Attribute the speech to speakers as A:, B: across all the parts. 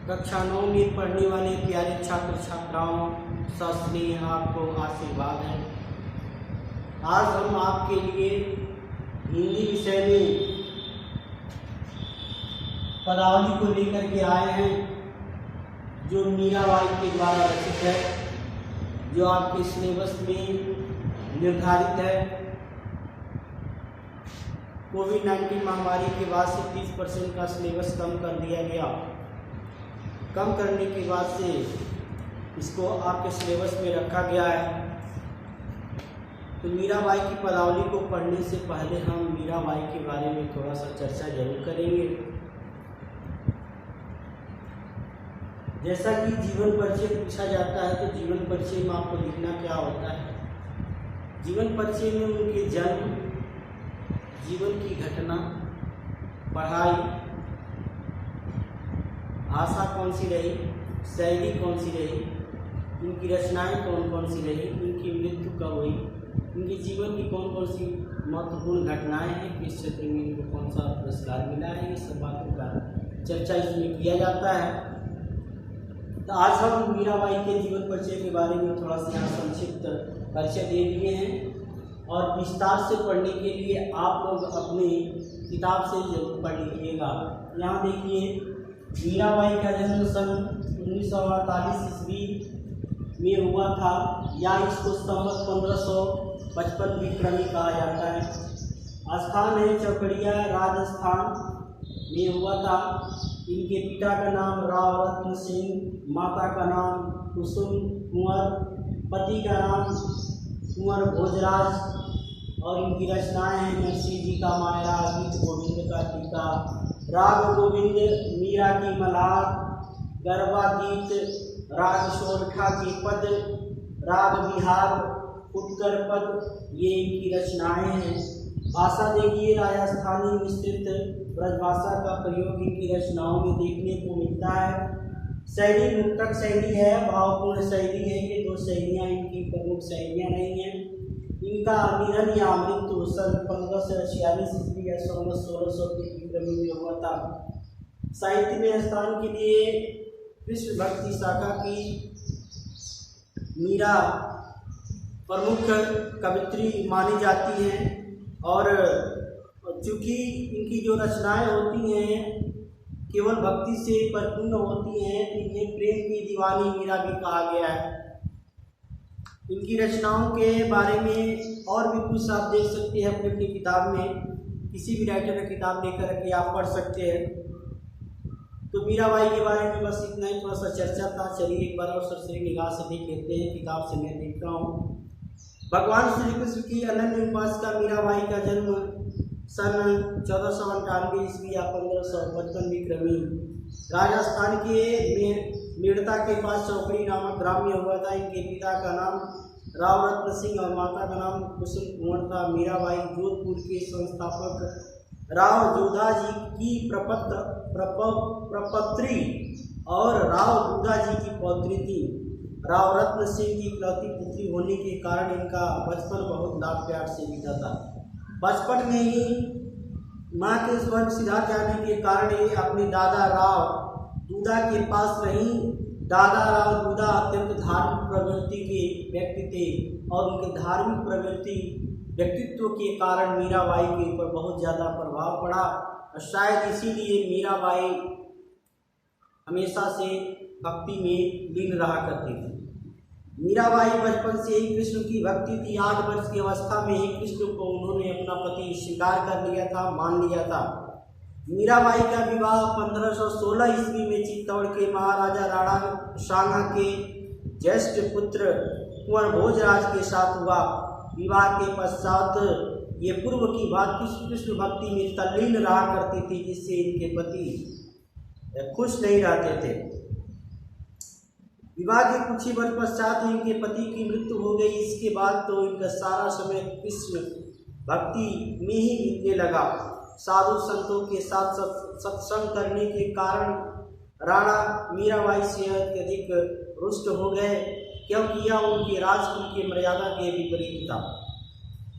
A: कक्षा 9 में पढ़ने वाले प्यारे छात्र छात्राओं, शास्त्री आपको आशीर्वाद है। आज हम आपके लिए हिंदी विषय में पदावली को लेकर के आए हैं, जो मीराबाई के द्वारा रचित है, जो आपके सिलेबस में निर्धारित है। कोविड-19 महामारी के बाद से 30% का सिलेबस कम कर दिया गया। कम करने के बाद से इसको आपके सिलेबस में रखा गया है। तो मीराबाई की पदावली को पढ़ने से पहले हम मीराबाई के बारे में थोड़ा सा चर्चा जरूर करेंगे। जैसा कि जीवन परिचय पूछा जाता है, तो जीवन परिचय में आपको लिखना क्या होता है। जीवन परिचय में उनके जन्म, जीवन की घटना, पढ़ाई, भाषा कौन सी रही, शैली कौन सी रही, उनकी रचनाएं कौन कौन सी रही, उनकी मृत्यु कब हुई, उनके जीवन की कौन कौन सी महत्वपूर्ण घटनाएं हैं, किस क्षेत्र में इनको कौन सा पुरस्कार मिला है, ये सब बातों का चर्चा इसमें किया जाता है। तो आज हम मीराबाई के जीवन परिचय के बारे में थोड़ा सा संक्षिप्त परिचय दे दिए हैं, और विस्तार से पढ़ने के लिए आप लोग अपनी किताब से जरूर पढ़ लीजिएगा। यहाँ देखिए, मीराबाई का जन्म सन 1948 ईस्वी में हुआ था, या इसको संवत 1555 विक्रमी कहा जाता है। स्थान है चौकड़िया, राजस्थान में हुआ था। इनके पिता का नाम राव रत्न सिंह, माता का नाम कुसुम कुंवर, पति का नाम कुंवर भोजराज, और इनकी रचनाएं हैं नरसिंह जी का मायरा, गीत गोविंद का टीका, राग गोविंद, मीरा की मल्हार, गरबा गीत, राग सोरठा के पद, राग बिहार, उत्कर पद, ये इनकी रचनाएं हैं। भाषा देखिए, राजस्थानी मिश्रित ब्रजभाषा का प्रयोग इनकी रचनाओं में देखने को मिलता है। शैली मुक्तक शैली है, भावपूर्ण शैली है। ये दो शैलियाँ इनकी प्रमुख शैलियाँ रही हैं। इनका निधन या मृत्यु सन 1546 ईस्वी या 1600 के विक्रमी में हुआ था। साहित्य में स्थान के लिए कृष्ण भक्ति शाखा की मीरा प्रमुख कवित्री मानी जाती हैं, और चूँकि इनकी जो रचनाएं होती हैं केवल भक्ति से परिपूर्ण होती हैं, तो इन्हें प्रेम की दीवानी मीरा भी कहा गया है। इनकी रचनाओं के बारे में और भी कुछ आप देख सकते हैं अपनी अपनी किताब में, किसी भी राइटर की किताब लेकर के आप पढ़ सकते हैं। तो मीराबाई के बारे में बस इतना ही थोड़ा सा चर्चा था। चलिए एक बार और सरसरी निगाह से देख लेते हैं, किताब से मैं देखता हूँ। भगवान श्री कृष्ण की अनन्य उपासिका मीराबाई का जन्म सन 1498 ईस्वी या 1555 विक्रमी राजस्थान के मेड़ता के पास चौकड़ी नामक ग्राम में हुआ था। इनके पिता का नाम राव रत्न सिंह और माता का नाम कुसुम कुंवर था। मीराबाई जोधपुर के संस्थापक राव जोधा जी की प्रपत्री और राव जोधा जी की पौत्री थी। राव रत्न सिंह की इकलौती पुत्री होने के कारण इनका बचपन बहुत लाड प्यार से बीता था। बचपन में ही माँ के स्वर्ग सिधार जाने के कारण ये अपने दादा राव दूधा के पास रहीं। दादा राव दूधा अत्यंत धार्मिक प्रवृत्ति के व्यक्ति थे, और उनके धार्मिक प्रवृत्ति व्यक्तित्व के कारण मीराबाई के ऊपर बहुत ज़्यादा प्रभाव पड़ा, और शायद इसीलिए मीराबाई हमेशा से भक्ति में लीन रहा करती थी। मीराबाई बचपन से ही कृष्ण की भक्ति थी। 8 वर्ष की अवस्था में ही कृष्ण को उन्होंने अपना पति स्वीकार कर लिया था, मान लिया था। मीराबाई का विवाह 1516 ईस्वी में चित्तौड़ के महाराजा राणा सांगा के ज्येष्ठ पुत्र कुंवर भोजराज के साथ हुआ। विवाह के पश्चात ये पूर्व की भांति कृष्ण भक्ति में तल्लीन रहा करती थी, जिससे इनके पति खुश नहीं रहते थे। विवाह के कुछ ही वर्ष पश्चात इनके पति की मृत्यु हो गई। इसके बाद तो इनका सारा समय कृष्ण भक्ति में ही बीतने लगा। साधु संतों के साथ सत्संग करने के कारण राणा मीराबाई से अत्यधिक रुष्ट हो गए, क्योंकि यह उनके राजकुल की मर्यादा के विपरीत था।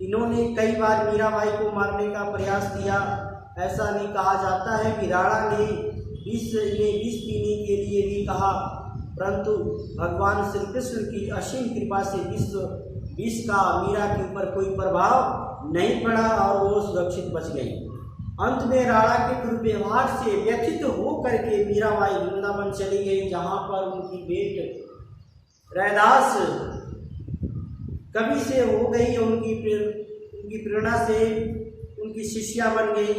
A: इन्होंने कई बार मीराबाई को मारने का प्रयास किया। ऐसा भी कहा जाता है कि राणा ने विष पीने के लिए भी कहा, परंतु भगवान श्री कृष्ण की असीम कृपा से विष का मीरा के ऊपर कोई प्रभाव नहीं पड़ा और वो सुरक्षित बच गई। अंत में राणा के दुर्व्यवहार से व्यथित होकर के मीराबाई वृंदावन चली गई, जहाँ पर उनकी बेट रैदास कवि से हो गई। उनकी प्रेरणा से उनकी शिष्या बन गई।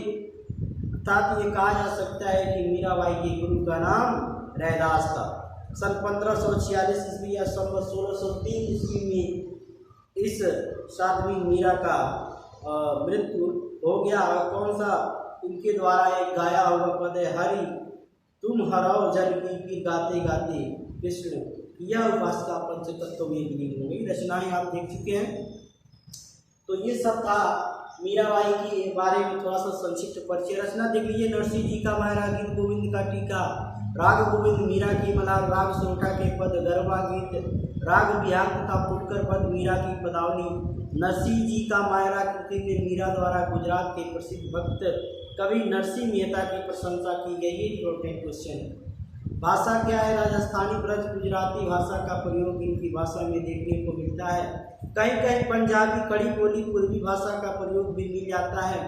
A: अर्थात ये कहा जा सकता है कि मीराबाई के गुरु का नाम रैदास था। सन 1546 ईस्वी या सन 1603 ईस्वी में इस साध्वी मीरा का मृत्यु हो गया। कौन सा इनके द्वारा एक गाया हुआ पद है, हरि तुम हराओ जन की गाते गाते कृष्ण, यह उपासका पंचतत्व में विलीन हो गई। रचनाएं आप देख चुके हैं। तो ये सब था मीराबाई के बारे में थोड़ा सा संक्षिप्त परिचय। रचना देख लीजिए, नरसिंह जी का मायरा गीत, गोविंद का टीका, राग गोविंद मीरा की मलार, राग सोरठा के पद, गरबा गीत, राग बिहार तथा फुटकर पद, मीरा की पदावली। नरसिंह जी का मायरा कृति में मीरा द्वारा गुजरात के प्रसिद्ध भक्त कवि नरसिंह मेहता की प्रशंसा की गई। Important question. भाषा क्या है? राजस्थानी, ब्रज, गुजराती भाषा का प्रयोग इनकी भाषा में देखने को मिलता है। कहीं कहीं पंजाबी, खड़ी बोली, पूर्वी भाषा का प्रयोग भी मिल जाता है।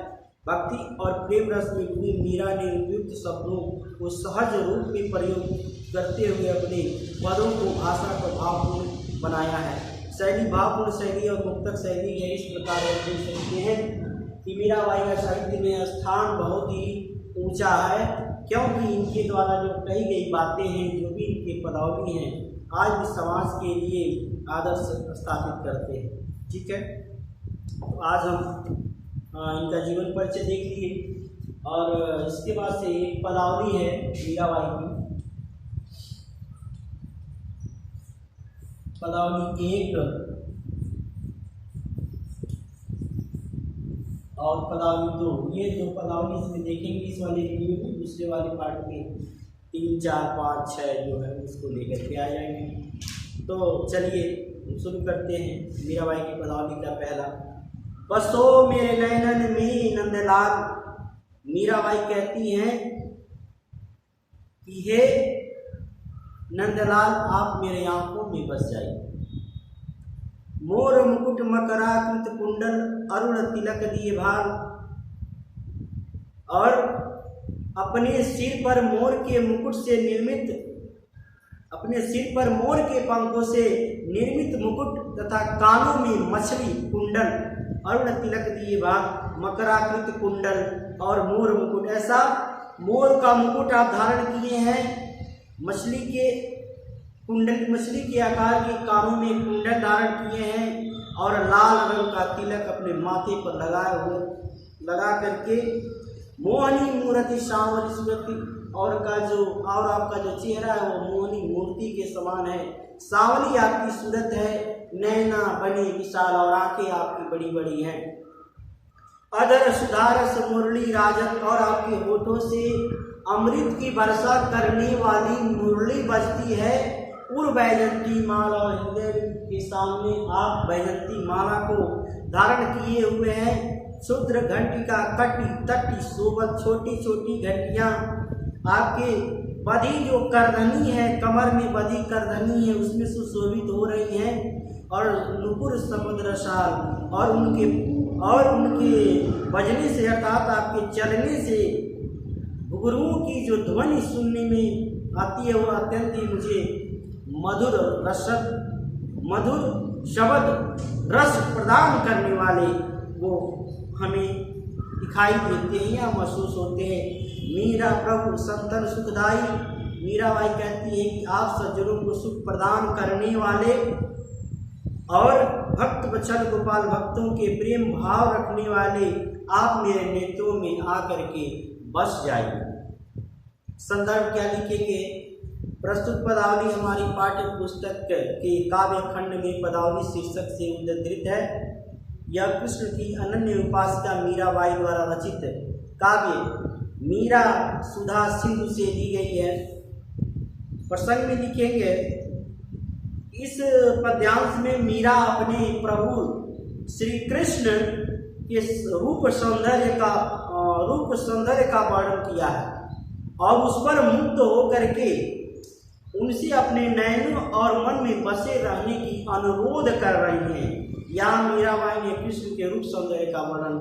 A: भक्ति और प्रेम रस में डूबी मीरा ने उपयुक्त शब्दों को सहज रूप में प्रयोग करते हुए अपने पदों को भाषा को भावपूर्ण बनाया है। शैली भावपूर्ण शैली और मुक्तक शैली है। इस प्रकार देख सकते हैं कि मीराबाई का साहित्य में स्थान बहुत ही ऊंचा है, क्योंकि इनके द्वारा जो कही गई बातें हैं, जो भी इनके पदावली हैं, आज भी समाज के लिए आदर्श स्थापित करते हैं। ठीक है, तो आज हम इनका जीवन परिचय देख लिए और इसके बाद से एक पदावली है मीराबाई की। पदावली 1 और पदावली 2, ये दो पदावली इसमें देखेंगे इस वाले वीडियो में। दूसरे वाले पार्ट में 3, 4, 5, 6 जो है उसको लेकर के आ जाएंगे। तो चलिए शुरू करते हैं मीराबाई की पदावली का पहला। बसो मेरे नैनन में नंदलाल। मीराबाई कहती हैं कि हे नंदलाल, आप मेरे आंखों में बस जाइए। मोर मुकुट मकराकृत कुंडल अरुण तिलक दिए भार, और अपने सिर पर मोर के मुकुट से निर्मित, अपने सिर पर मोर के पंखों से निर्मित मुकुट तथा कानों में मछली कुंडल, अरुण तिलक दिए भाग, मकराकृत कुंडल और मोर मुकुट। ऐसा मोर का मुकुट आप धारण किए हैं, मछली के कुंडल, मछली के आकार के कानों में कुंडल धारण किए हैं, और लाल रंग का तिलक अपने माथे पर लगाए हुए, लगा करके मोहनी मूर्ति सांवरी सूरती, और आपका जो चेहरा है वो मोहनी मूर्ति के समान है। सांवली आपकी सूरत है, नैना बने विशाल और आंखें आपकी बड़ी बड़ी हैं। अधर सुधारस मुरली राजन, और आपके होठों से अमृत की वर्षा करने वाली मुरली बजती है। पूर्व बैजंती माला, और हृदय के सामने आप बैजंती माला को धारण किए हुए हैं। शुद्र घंटिका कटी तटी शोभत, छोटी छोटी घंटियां आपके बधी जो करधनी है, कमर में बधी करधनी है, उसमें सुशोभित हो रही हैं। और नुपुर समुद्र साल, और उनके बजने से, अर्थात आपके चलने से घुंघरुओं की जो ध्वनि सुनने में आती है, वो अत्यंत ही मुझे मधुर शब्द रस प्रदान करने वाले वो हमें दिखाई देते हैं या महसूस होते हैं। मीरा प्रभु संतन सुखदाई। मीराबाई कहती है कि आप सज्जनों को सुख प्रदान करने वाले और भक्त वत्सल गोपाल, भक्तों के प्रेम भाव रखने वाले, आप मेरे नेत्रों में आकर के बस जाइए। संदर्भ क्या लिखेंगे? प्रस्तुत पदावली हमारी पाठ्य पुस्तक के काव्य खंड में पदावली शीर्षक से उद्धृत है। यह कृष्ण की अनन्य उपासिका मीराबाई द्वारा रचित काव्य मीरा सुधा सिंधु से दी गई है। प्रसंग में लिखेंगे, इस पद्यांश में मीरा अपने प्रभु श्री कृष्ण के रूप सौंदर्य का वर्णन किया है, और उस पर मुक्त होकर के उनसे अपने नयनों और मन में बसे रहने की अनुरोध कर रही हैं। यहाँ मीराबाई ने कृष्ण के रूप सौंदर्य का वर्णन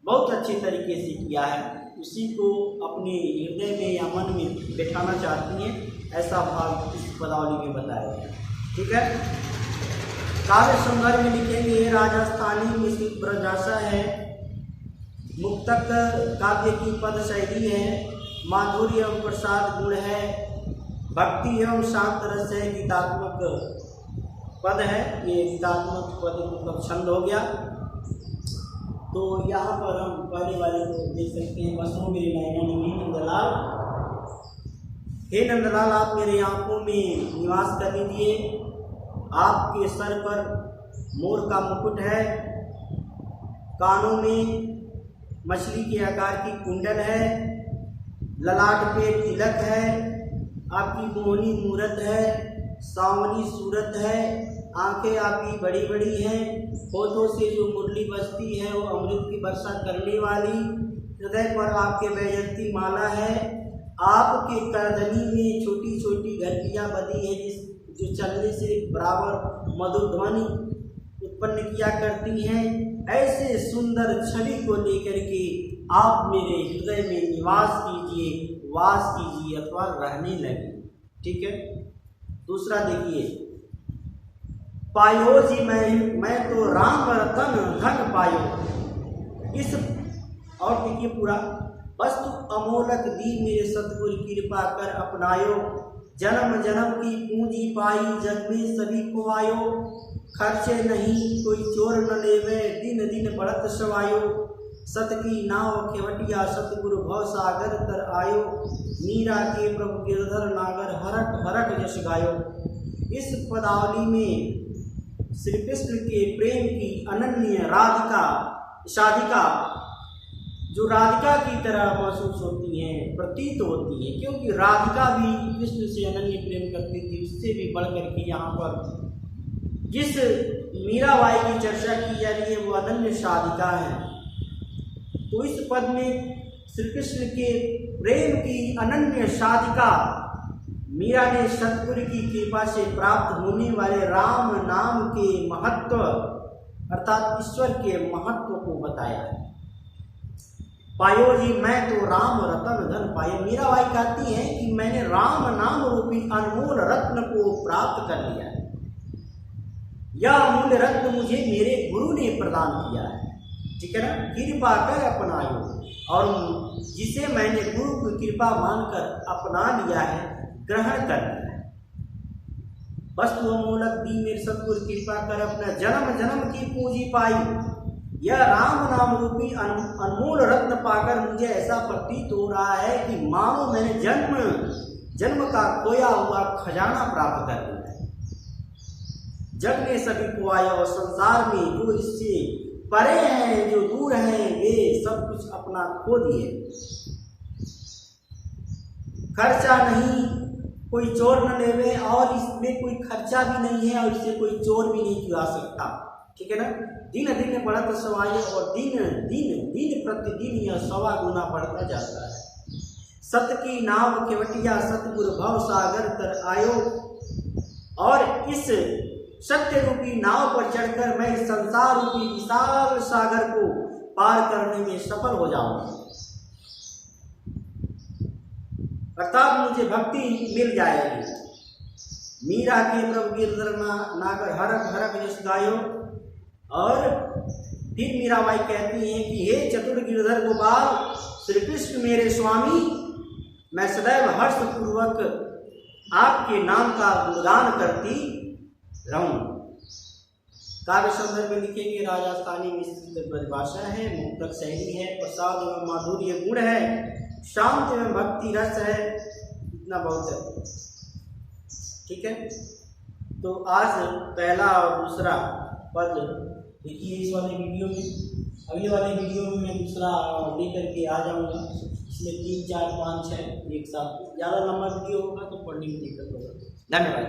A: बहुत अच्छे तरीके से किया है, उसी को अपने हृदय में या मन में बैठाना चाहती हैं, ऐसा भाव इस पदावली में बताया गया। ठीक है। काव्य सौंदर्य में लिखेंगे राजस्थानी मिश्रित ब्रजभाषा है, मुक्तक काव्य की पद शैली है, माधुर्य एवं प्रसाद गुण है, भक्ति एवं शांत रस है, गीतात्मक पद है। ये गीतात्मक पद मतलब छंद हो गया। तो यहाँ पर हम पहले वाले को देख सकते हैं। बसों मेरे नयनों में नंदलाल, हे नंदलाल आप मेरे आंखों में निवास कर लीजिए। आपके सर पर मोर का मुकुट है, कानों में मछली के आकार की कुंडल है, ललाट पे तिलक है, आपकी मोहनी मूरत है, सांवली सूरत है, आंखें आपकी बड़ी बड़ी हैं, होठों से जो मुरली बजती है वो अमृत की वर्षा करने वाली, हृदय पर आपके वैजयंती माला है, आपके करदनी में छोटी छोटी घंटियाँ बधी है जो चलने से बराबर मधुर ध्वनि उत्पन्न किया करती हैं। ऐसे सुंदर छवि को लेकर के आप मेरे हृदय में निवास कीजिए, वास कीजिए अथवा रहने लगे। ठीक है। दूसरा देखिए, पायो जी मैं तो राम रतन धन पायो। इस और देखिए पूरा, वस्तु अमोलक दी मेरे सतगुरु कृपा कर अपनायो, जन्म जन्म की पूंजी पाई जग में सभी को आयो, खर्चे नहीं कोई चोर न लेवे दिन दिन बढ़त सवायो, सत की नाव केवटिया सतगुरु भव सागर तर आयो, मीरा के प्रभु गिरधर नागर हरक हरक यश गायो। इस पदावली में श्री कृष्ण के प्रेम की अनन्य शाधिका जो राधिका की तरह महसूस होती हैं, प्रतीत होती हैं, क्योंकि राधिका भी कृष्ण से अनन्य प्रेम करती थी। उससे भी बढ़कर के यहाँ पर जिस मीराबाई की चर्चा की जा रही है वो अनन्य शाधिका है। तो इस पद में श्री कृष्ण के प्रेम की अनन्य शाधिका मीरा ने सतगुरु की कृपा से प्राप्त होने वाले राम नाम के महत्व अर्थात ईश्वर के महत्व को बताया है। पायो जी मैं तो राम रतन धन पाए। मीराबाई कहती है कि मैंने राम नाम रूपी अनमोल रत्न को प्राप्त कर लिया है। यह अमूल्य रत्न मुझे मेरे गुरु ने प्रदान किया है। ठीक है ना। कृपा कर अपनायो, और जिसे मैंने गुरु की कृपा मानकर अपना लिया है, ग्रहण कर लिया है। वस्तु अमूलक दी मेरे सतगुरु कृपा कर अपना जन्म जन्म की पूंजी पाई। यह राम नाम रूपी अनमोल रत्न पाकर मुझे ऐसा प्रतीत हो रहा है कि मानो मैंने जन्म का खोया हुआ खजाना प्राप्त कर लिया है। जग में सभी को आया और संसार में जो इससे परे हैं, जो दूर हैं, वे सब कुछ अपना खो दिए। खर्चा नहीं कोई चोर न लेवे, और इसमें कोई खर्चा भी नहीं है और इससे कोई चोर भी नहीं चुरा सकता। ठीक है ना। दिन दिन बढ़त सवाई, और दिन प्रतिदिन यह सवा गुना बढ़ता जाता है। सत की नाव केवटिया सतगुरु भव सागर तर आयो, और इस सत्य रूपी नाव पर चढ़कर मैं इस संसार रूपी विशाल सागर को पार करने में सफल हो जाऊंगा। अर्थात मुझे भक्ति मिल जाएगी। मीरा के प्रभु गिरधर नागर हरक हरक यश गायो। और फिर मीराबाई कहती हैं कि हे चतुर गिरधर गोपाल श्री कृष्ण मेरे स्वामी, मैं सदैव हर्ष पूर्वक आपके नाम का गुणगान करती रहूं। काव्य संदर्भ में लिखेंगे राजस्थानी मिश्रित ब्रजभाषा है, मुक्तक शैली है, प्रसाद एवं माधुर्य गुण है, शांत एवं भक्ति रस है। इतना बहुत है। ठीक है। तो आज पहला और दूसरा पद देखिए इस वाले वीडियो में। अगले वाले वीडियो में मैं दूसरा लेकर के आ जाऊंगा। इसमें 3, 4, 5, 6 एक साथ, ज़्यादा लंबा वीडियो होगा तो पढ़ने में दिक्कत होगा। धन्यवाद।